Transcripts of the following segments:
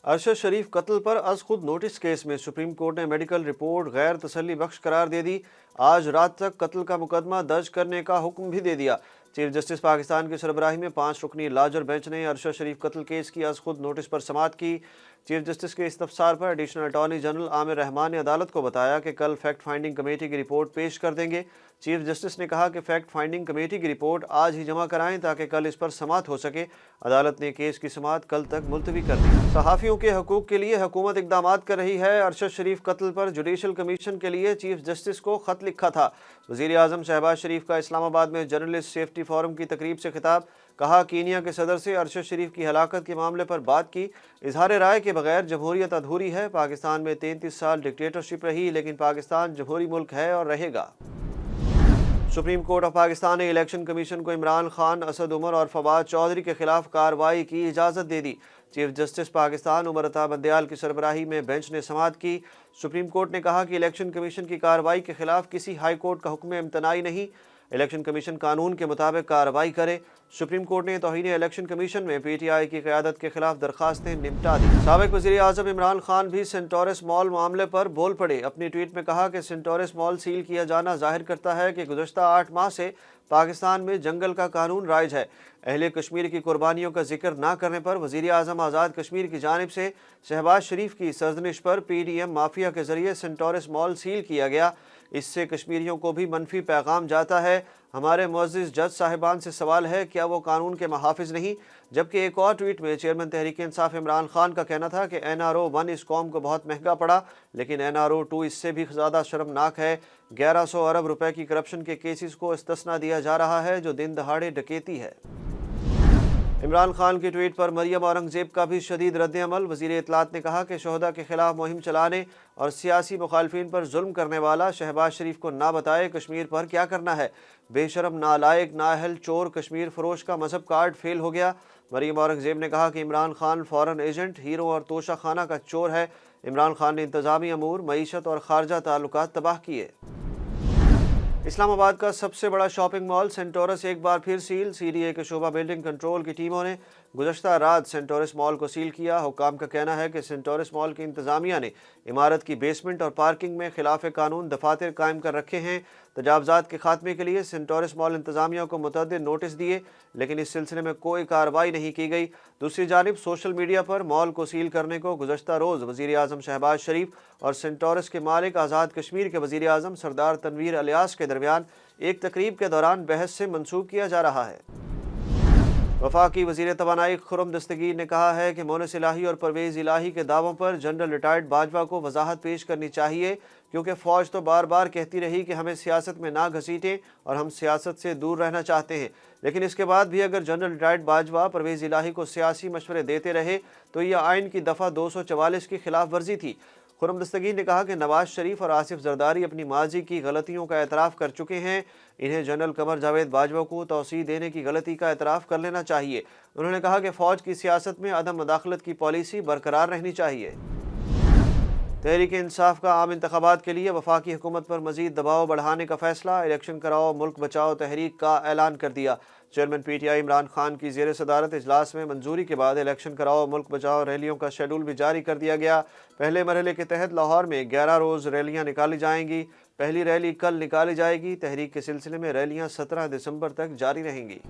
अरशद शरीफ कत्ल पर अज खुद नोटिस केस में सुप्रीम कोर्ट ने मेडिकल रिपोर्ट गैर तसल्ली बख्श करार दे दी। आज रात तक कत्ल का मुकदमा दर्ज करने का हुक्म भी दे दिया। चीफ जस्टिस पाकिस्तान की सरबराही में 5 रुकनी लार्जर बेंच ने अरशद शरीफ कत्ल केस की आज खुद नोटिस पर समाअत की। चीफ जस्टिस के इस्तफसार पर additional attorney general Aamir Rahman ने अदालत को बताया कि कल फैक्ट फाइंडिंग कमेटी की रिपोर्ट पेश कर देंगे। चीफ जस्टिस ने कहा कि फैक्ट फाइंडिंग कमेटी की रिपोर्ट आज ही जमा कराएं ताकि कल इस पर समाअत हो सके। अदालत ने केस की समाअत कल तक मुलतवी कर दी। सहाफ़ियों के हकूक़ के लिए हुकूमत इक़दाम कर रही है। अरशद शरीफ कत्ल पर जुडिशल कमीशन के लिए चीफ जस्टिस को ख़त लिखा था। वज़ीर आज़म शहबाज शरीफ का इस्लामाबाद में जर्नलिस्ट सेफ्टी फोरम की तकरीब से खिताब। कहा, कीनिया के सदर से अरशद शरीफ की हलाकत के मामले पर बात की। इजहार राय के बगैर जमहूरियत अधूरी है। पाकिस्तान में 33 साल डिक्टेटरशिप रही, लेकिन पाकिस्तान जमहूरी मुल्क है और रहेगा। सुप्रीम कोर्ट ऑफ पाकिस्तान ने इलेक्शन कमीशन को इमरान खान, असद उमर और फवाद चौधरी के खिलाफ कार्रवाई की इजाज़त दे दी। चीफ जस्टिस पाकिस्तान उमर अता बंदयाल की सरबराही में बेंच ने समाअत की। सुप्रीम कोर्ट ने कहा कि इलेक्शन कमीशन की कार्रवाई के खिलाफ किसी हाई कोर्ट का हुक्म इम्तनाई नहीं। इलेक्शन कमीशन कानून के मुताबिक कार्रवाई करे। सुप्रीम कोर्ट ने तौहीन इलेक्शन कमीशन में पीटीआई की क़यादत के खिलाफ दरखास्तें निपटा दी। साबिक़ वज़ीर आज़म इमरान खान भी सेंटोरस मॉल मामले पर बोल पड़े। अपनी ट्वीट में कहा कि सेंटोरस मॉल सील किया जाना जाहिर करता है कि गुज़श्ता 8 माह से पाकिस्तान में जंगल का कानून राइज है। अहले कश्मीर की कुर्बानियों का जिक्र न करने पर वज़ीर आज़म आज़ाद कश्मीर की जानिब से शहबाज शरीफ की सरजनिश पर पीडीएम माफिया के जरिए सेंटोरस मॉल सील किया गया। इससे कश्मीरियों को भी मनफी पैगाम जाता है। हमारे मुअज़्ज़िज़ जज साहिबान से सवाल है, क्या वो कानून के महाफिज नहीं? जबकि एक और ट्वीट में चेयरमैन तहरीक इंसाफ इमरान खान का कहना था कि NRO 1 इस कौम को बहुत महंगा पड़ा, लेकिन NRO 2 इससे भी ज़्यादा शर्मनाक है। 1100 अरब रुपए की करप्शन के केसेस को इस्तिस्ना दिया जा रहा है, जो दिन दहाड़े डकैती है। इमरान खान की ट्वीट पर मरियम औरंगजेब का भी शदीद रद्द-ए-अमल। वज़ीर इत्तलात ने कहा कि शोहदा के खिलाफ मुहिम चलाने और सियासी मुखालफिन पर जुल्म करने वाला शहबाज शरीफ को ना बताए कश्मीर पर क्या करना है। बेशरम, नालायक, नाअहल, चोर, कश्मीर फरोश का मजहब कार्ड फेल हो गया। मरियम औरंगजेब ने कहा कि Imran Khan foreign agent, hero और तोशा खाना का चोर है। इमरान खान ने इंतजामी अमूर, मईशत और खारजा ताल्लुकात तबाह किए। इस्लामाबाद का सबसे बड़ा शॉपिंग मॉल सेंटोरस एक बार फिर सील। CDA के शोबा बिल्डिंग कंट्रोल की टीमों ने गुज़श्ता रात सेंटोरस मॉल को सील किया। हुक्काम का कहना है कि सेंटोरस मॉल की इंतज़ामिया ने इमारत की बेसमेंट और पार्किंग में खिलाफ कानून दफातर कायम कर रखे हैं। तजावज़ात के खात्मे के लिए सेंटोरस मॉल इंतज़ामिया को मुतअद्दिद नोटिस दिए, लेकिन इस सिलसिले में कोई कार्रवाई नहीं की गई। दूसरी जानिब सोशल मीडिया पर मॉल को सील करने को गुज़श्ता रोज़ वज़ीर आज़म शहबाज शरीफ और सेंटोरस के मालिक आज़ाद कश्मीर के वज़ीर आज़म सरदार तनवीर अलियास के दरमियान एक तकरीब के दौरान बहस से मंसूब किया जा रहा है। वफाकी वज़ीर तवानाई खुर्रम दस्तगीर ने कहा है कि मोनस इलाही और परवेज़ इलाही के दावों पर जनरल रिटायर्ड बाजवा को वजाहत पेश करनी चाहिए, क्योंकि फ़ौज तो बार बार कहती रही कि हमें सियासत में ना घसीटें और हम सियासत से दूर रहना चाहते हैं, लेकिन इसके बाद भी अगर जनरल रिटायर्ड बाजवा परवेज़ इलाही को सियासी मशवरे देते रहे तो यह आइन की दफ़ा 244 की खिलाफ वर्जी थी। खुर्रम दस्तगीर ने कहा कि नवाज शरीफ और आसिफ जरदारी अपनी माजी की गलतियों का एतराफ़ कर चुके हैं। इन्हें जनरल कमर जावेद बाजवा को तौसीह देने की गलती का एतराफ़ कर लेना चाहिए। उन्होंने कहा कि फ़ौज की सियासत में अदम मदाखलत की पॉलिसी बरकरार रहनी चाहिए। तहरीक इंसाफ का आम इंतखाबात के लिए वफाकी हुकूमत पर मजीद दबाव बढ़ाने का फैसला। इलेक्शन कराओ मुल्क बचाओ तहरीक का ऐलान कर दिया। चेयरमैन PTI इमरान खान की ज़ेर सदारत इजलास में मंजूरी के बाद इलेक्शन कराओ मुल्क बचाओ रैलियों का शेड्यूल भी जारी कर दिया गया। पहले मरहले के तहत लाहौर में 11 रोज़ रैलियाँ निकाली जाएंगी। पहली रैली कल निकाली जाएगी। तहरीक के सिलसिले में रैलियाँ 17 दिसंबर तक जारी रहेंगी।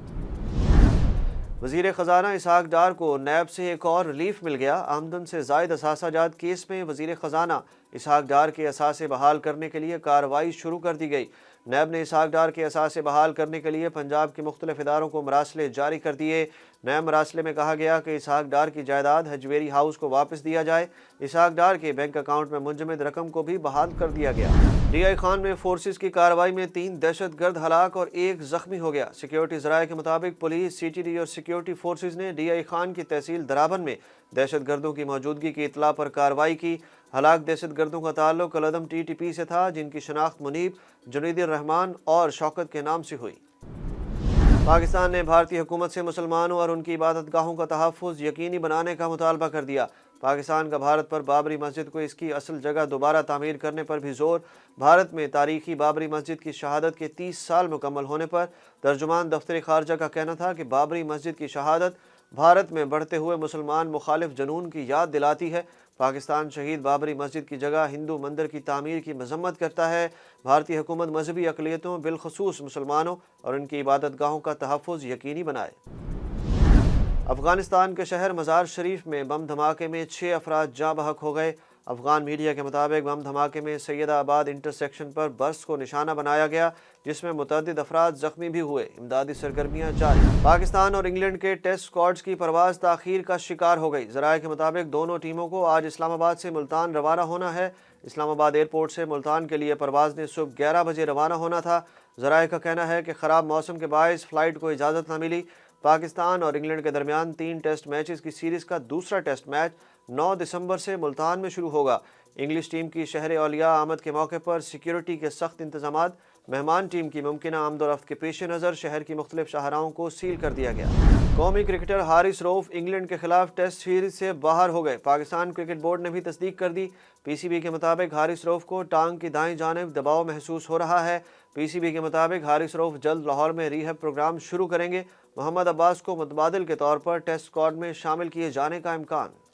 वज़ीर ख़जाना इसहाक डार को नैब से एक और रिलीफ मिल गया। आमदन से ज़ायद असासाजात केस में वज़ीर ख़जाना इसहाक डार के असासे बहाल करने के लिए कार्रवाई शुरू कर दी गई। नैब ने इसहाक डार के असासे बहाल करने के लिए पंजाब के मुख्तलिफ इदारों को मरासले जारी कर दिए। नए मरासले में कहा गया कि इसहाक डार की जायदाद हजवेरी हाउस को वापस दिया जाए। इसहाक डार के बैंक अकाउंट में मुंजमद रकम को भी बहाल कर दिया गया। DI खान में फोर्सेस की कार्रवाई में 3 दहशतगर्द हलाक और 1 जख्मी हो गया। सिक्योरिटी ज़राए के मुताबिक पुलिस, CTD और सिक्योरिटी फोर्सेस ने DI खान की तहसील दराबन में दहशतगर्दों की मौजूदगी की इतला पर कार्रवाई की। हलाक दहशतगर्दों का ताल्लुक कलदम TTP से था, जिनकी शनाख्त मुनीब, जुनैद रहमान और शौकत के नाम से हुई। पाकिस्तान ने भारतीय हुकूमत से मुसलमानों और उनकी इबादत गाहों का तहफ़्फ़ुज़ यकीनी बनाने का मुतालबा कर दिया। पाकिस्तान का भारत पर बाबरी मस्जिद को इसकी असल जगह दोबारा तामीर करने पर भी जोर। भारत में तारीखी बाबरी मस्जिद की शहादत के 30 साल मुकम्मल होने पर तर्जुमान दफ्तर खारजा का कहना था कि बाबरी मस्जिद की शहादत بھارت میں بڑھتے ہوئے مسلمان مخالف جنون کی یاد دلاتی ہے۔ پاکستان شہید بابری مسجد کی جگہ ہندو مندر کی تعمیر کی مذمت کرتا ہے۔ بھارتی حکومت مذہبی اقلیتوں بالخصوص مسلمانوں اور ان کی عبادت گاہوں کا تحفظ یقینی بنائے۔ افغانستان کے شہر مزار شریف میں بم دھماکے میں 6 افراد جاں بحق ہو گئے۔ افغان میڈیا کے مطابق بم دھماکے میں سید آباد انٹرسیکشن پر بس کو نشانہ بنایا گیا، جس میں متعدد افراد زخمی بھی ہوئے۔ امدادی سرگرمیاں جاری۔ پاکستان اور انگلینڈ کے ٹیسٹ اسکواڈز کی پرواز تاخیر کا شکار ہو گئی۔ ذرائع کے مطابق دونوں ٹیموں کو آج اسلام آباد سے ملتان روانہ ہونا ہے۔ اسلام آباد ایئرپورٹ سے ملتان کے لیے پرواز نے صبح 11 بجے روانہ ہونا تھا۔ ذرائع کا کہنا ہے کہ خراب موسم کے باعث فلائٹ کو اجازت نہ ملی۔ پاکستان اور انگلینڈ کے درمیان 3 ٹیسٹ میچز کی سیریز کا دوسرا ٹیسٹ میچ 9 دسمبر سے ملتان میں شروع ہوگا۔ انگلش ٹیم کی شہر اولیاء آمد کے موقع پر سیکیورٹی کے سخت انتظامات۔ مہمان ٹیم کی ممکنہ آمد و رفت کے پیش نظر شہر کی مختلف شاہراہوں کو سیل کر دیا گیا۔ قومی کرکٹر حارث رؤف انگلینڈ کے خلاف ٹیسٹ سیریز سے باہر ہو گئے۔ پاکستان کرکٹ بورڈ نے بھی تصدیق کر دی۔ پی سی بی کے مطابق حارث رؤف کو ٹانگ کی دائیں جانب دباؤ محسوس ہو رہا ہے۔ پی سی بی کے مطابق حارث رؤف جلد لاہور میں ریہیب پروگرام شروع کریں گے۔ محمد عباس کو متبادل کے طور پر ٹیسٹ اسکواڈ میں شامل کیے جانے کا امکان۔